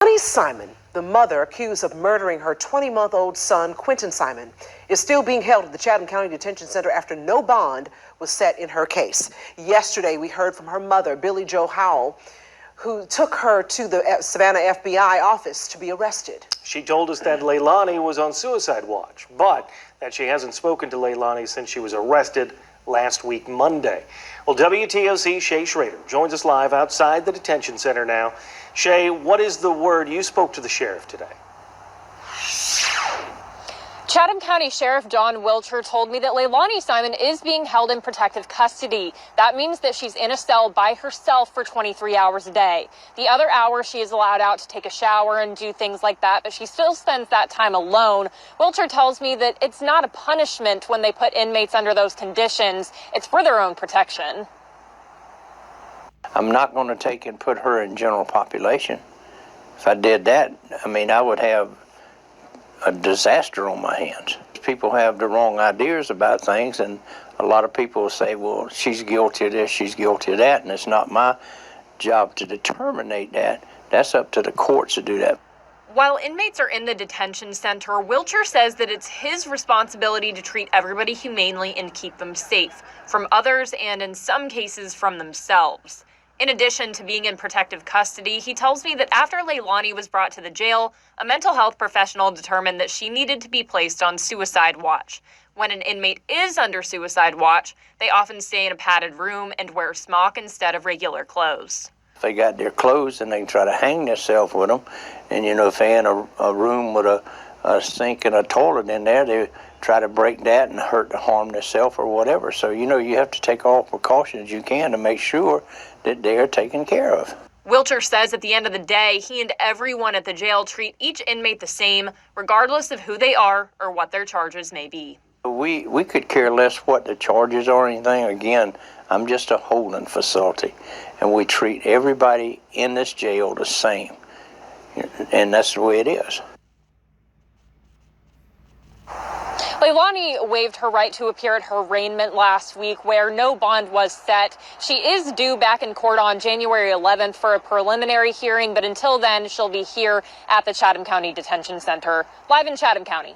Leilani Simmon, the mother accused of murdering her 20-month-old son, Quentin Simmon, is still being held at the Chatham County Detention Center after no bond was set in her case. Yesterday, we heard from her mother, Billy Jo Howell, who took her to the Savannah FBI office to be arrested. She told us that Leilani was on suicide watch, but that she hasn't spoken to Leilani since she was arrested last week, Monday. Well, WTOC Shay Schrader joins us live outside the detention center now. Shay, what is the word? You spoke to the sheriff today. Chatham County Sheriff John Wilcher told me that Leilani Simmon is being held in protective custody. That means that she's in a cell by herself for 23 hours a day. The other hour, she is allowed out to take a shower and do things like that, but she still spends that time alone. Wilcher tells me that it's not a punishment when they put inmates under those conditions. It's for their own protection. I'm not going to take and put her in general population. If I did that, I would have a disaster on my hands. People have the wrong ideas about things, and a lot of people say, well, she's guilty of this, she's guilty of that, and it's not my job to determine that. That's up to the courts to do that. While inmates are in the detention center, Wilcher says that it's his responsibility to treat everybody humanely and keep them safe from others and in some cases from themselves. In addition to being in protective custody, he tells me that after Leilani was brought to the jail, a mental health professional determined that she needed to be placed on suicide watch. When an inmate is under suicide watch, they often stay in a padded room and wear a smock instead of regular clothes. If they got their clothes, and they can try to hang themselves with them. And, if they're in a room with a sink and a toilet in there, they try to break that and harm themselves or whatever. So, you have to take all precautions you can to make sure that they're taken care of. Wilcher says at the end of the day, he and everyone at the jail treat each inmate the same, regardless of who they are or what their charges may be. We could care less what the charges are or anything. Again, I'm just a holding facility, and we treat everybody in this jail the same, and that's the way it is. Leilani waived her right to appear at her arraignment last week, where no bond was set. She is due back in court on January 11th for a preliminary hearing, but until then, she'll be here at the Chatham County Detention Center. Live in Chatham County.